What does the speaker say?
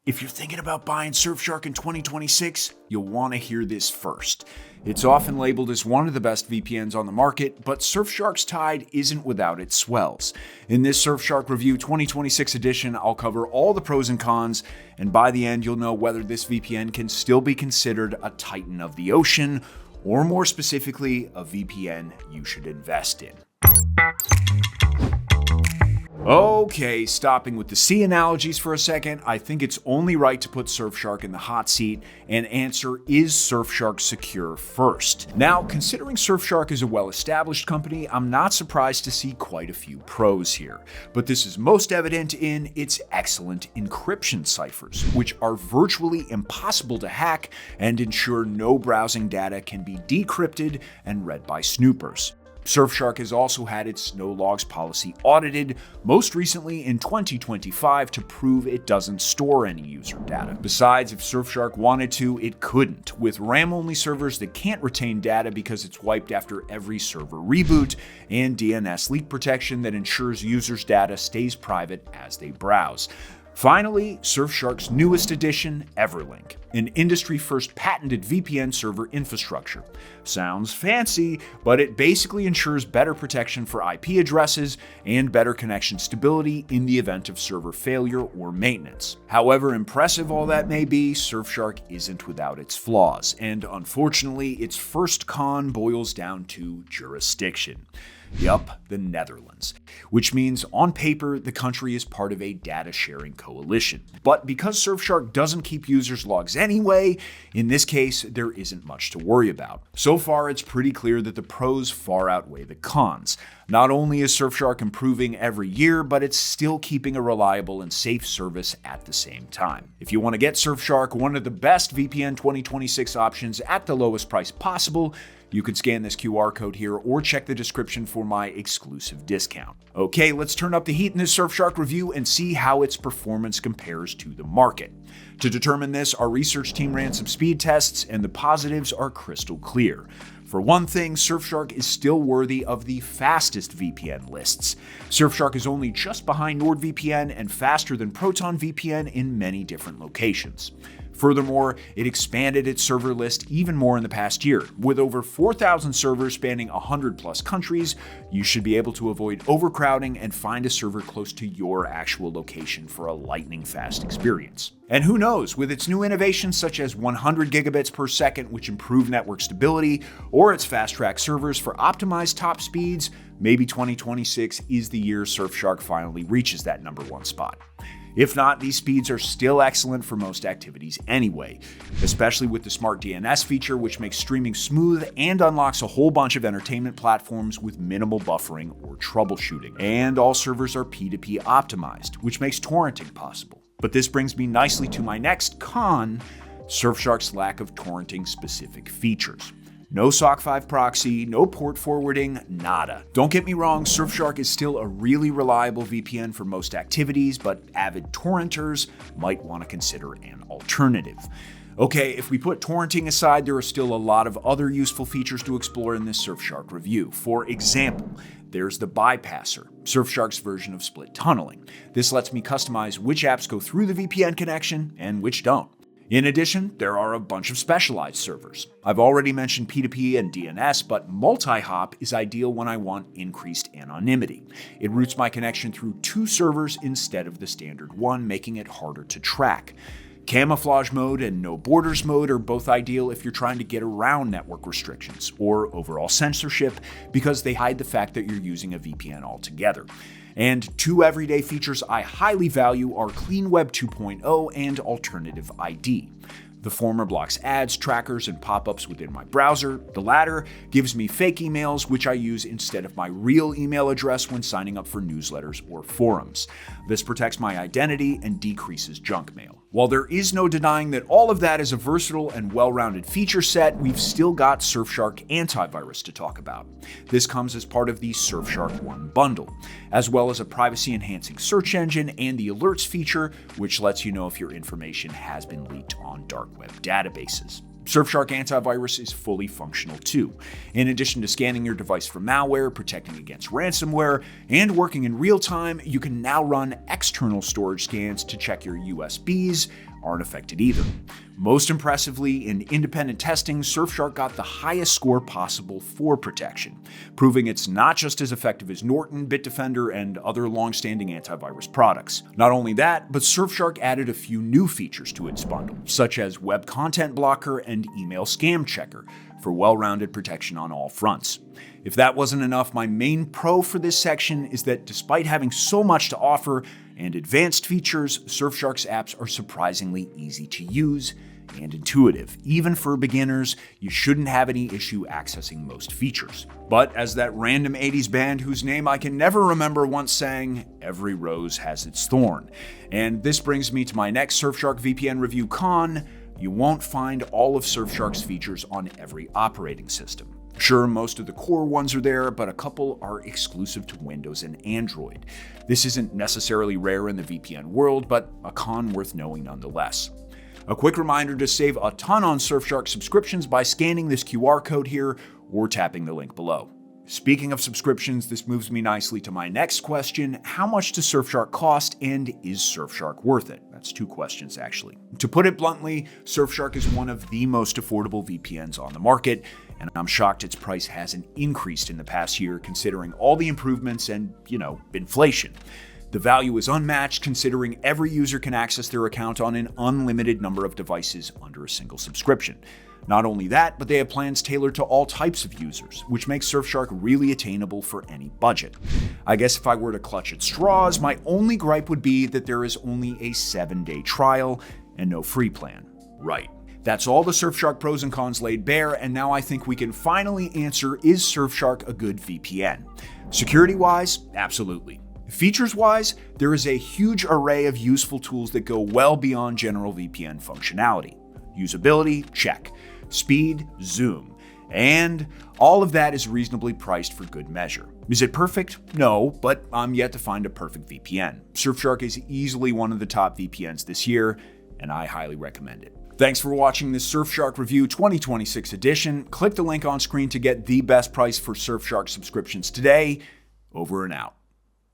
If you're thinking about buying Surfshark in 2026, you'll want to hear this first. It's often labeled as one of the best VPNs on the market, but Surfshark's tide isn't without its swells. In this Surfshark Review 2026 edition, I'll cover all the pros and cons, and by the end, you'll know whether this VPN can still be considered a titan of the ocean, or more specifically, a VPN you should invest in. Okay, stopping with the sea analogies for a second, I think it's only right to put Surfshark in the hot seat and answer, is Surfshark secure first? Now, considering Surfshark is a well-established company, I'm not surprised to see quite a few pros here. But this is most evident in its excellent encryption ciphers, which are virtually impossible to hack and ensure no browsing data can be decrypted and read by snoopers. Surfshark has also had its no logs policy audited, most recently in 2025, to prove it doesn't store any user data. Besides, if Surfshark wanted to, it couldn't, with RAM-only servers that can't retain data because it's wiped after every server reboot, and DNS leak protection that ensures users' data stays private as they browse. Finally, Surfshark's newest addition, Everlink, an industry-first patented VPN server infrastructure. Sounds fancy, but it basically ensures better protection for IP addresses and better connection stability in the event of server failure or maintenance. However impressive all that may be, Surfshark isn't without its flaws, and unfortunately, its first con boils down to jurisdiction. Yup, the Netherlands, which means on paper, the country is part of a data sharing coalition. But because Surfshark doesn't keep users' logs anyway, in this case, there isn't much to worry about. So far, it's pretty clear that the pros far outweigh the cons. Not only is Surfshark improving every year, but it's still keeping a reliable and safe service at the same time. If you want to get Surfshark, one of the best VPN 2026 options at the lowest price possible, you can scan this QR code here or check the description for my exclusive discount. Okay, let's turn up the heat in this Surfshark review and see how its performance compares to the market. To determine this, our research team ran some speed tests, and the positives are crystal clear. For one thing, Surfshark is still worthy of the fastest VPN lists. Surfshark is only just behind NordVPN and faster than ProtonVPN in many different locations. Furthermore, it expanded its server list even more in the past year. With over 4,000 servers spanning 100+ countries, you should be able to avoid overcrowding and find a server close to your actual location for a lightning-fast experience. And who knows, with its new innovations such as 100 gigabits per second, which improve network stability, or its fast-track servers for optimized top speeds, maybe 2026 is the year Surfshark finally reaches that #1 spot. If not, these speeds are still excellent for most activities anyway, especially with the smart DNS feature, which makes streaming smooth and unlocks a whole bunch of entertainment platforms with minimal buffering or troubleshooting. And all servers are P2P optimized, which makes torrenting possible. But this brings me nicely to my next con, Surfshark's lack of torrenting specific features. No SOC 5 proxy, no port forwarding, nada. Don't get me wrong, Surfshark is still a really reliable VPN for most activities, but avid torrenters might want to consider an alternative. Okay, if we put torrenting aside, there are still a lot of other useful features to explore in this Surfshark review. For example, there's the bypasser, Surfshark's version of split tunneling. This lets me customize which apps go through the VPN connection and which don't. In addition, there are a bunch of specialized servers. I've already mentioned P2P and DNS, but multi-hop is ideal when I want increased anonymity. It routes my connection through 2 servers instead of the standard one, making it harder to track. Camouflage mode and no borders mode are both ideal if you're trying to get around network restrictions or overall censorship because they hide the fact that you're using a VPN altogether. And 2 everyday features I highly value are Clean Web 2.0 and Alternative ID. The former blocks ads, trackers, and pop-ups within my browser. The latter gives me fake emails, which I use instead of my real email address when signing up for newsletters or forums. This protects my identity and decreases junk mail. While there is no denying that all of that is a versatile and well-rounded feature set, we've still got Surfshark Antivirus to talk about. This comes as part of the Surfshark One bundle, as well as a privacy-enhancing search engine and the alerts feature, which lets you know if your information has been leaked on dark web databases. Surfshark Antivirus is fully functional too. In addition to scanning your device for malware, protecting against ransomware, and working in real time, you can now run external storage scans to check your USBs, aren't affected either. Most impressively, in independent testing, Surfshark got the highest score possible for protection, proving it's not just as effective as Norton, Bitdefender, and other long-standing antivirus products. Not only that, but Surfshark added a few new features to its bundle, such as Web Content Blocker and Email Scam Checker, for well-rounded protection on all fronts. If that wasn't enough, my main pro for this section is that despite having so much to offer and advanced features, Surfshark's apps are surprisingly easy to use and intuitive. Even for beginners, you shouldn't have any issue accessing most features. But as that random 80s band whose name I can never remember once sang, every rose has its thorn. And this brings me to my next Surfshark VPN review con. You won't find all of Surfshark's features on every operating system. Sure, most of the core ones are there, but a couple are exclusive to Windows and Android. This isn't necessarily rare in the VPN world, but a con worth knowing nonetheless. A quick reminder to save a ton on Surfshark subscriptions by scanning this QR code here or tapping the link below. Speaking of subscriptions, this moves me nicely to my next question. How much does Surfshark cost, and is Surfshark worth it? That's two questions, actually. To put it bluntly, Surfshark is one of the most affordable VPNs on the market, and I'm shocked its price hasn't increased in the past year considering all the improvements and, inflation. The value is unmatched considering every user can access their account on an unlimited number of devices under a single subscription. Not only that, but they have plans tailored to all types of users, which makes Surfshark really attainable for any budget. I guess if I were to clutch at straws, my only gripe would be that there is only a 7-day trial and no free plan. Right. That's all the Surfshark pros and cons laid bare, and now I think we can finally answer, is Surfshark a good VPN? Security-wise, absolutely. Features-wise, there is a huge array of useful tools that go well beyond general VPN functionality. Usability, check. Speed, zoom. And all of that is reasonably priced for good measure. Is it perfect? No, but I'm yet to find a perfect VPN. Surfshark is easily one of the top VPNs this year, and I highly recommend it. Thanks for watching this Surfshark Review 2026 edition. Click the link on screen to get the best price for Surfshark subscriptions today. Over and out.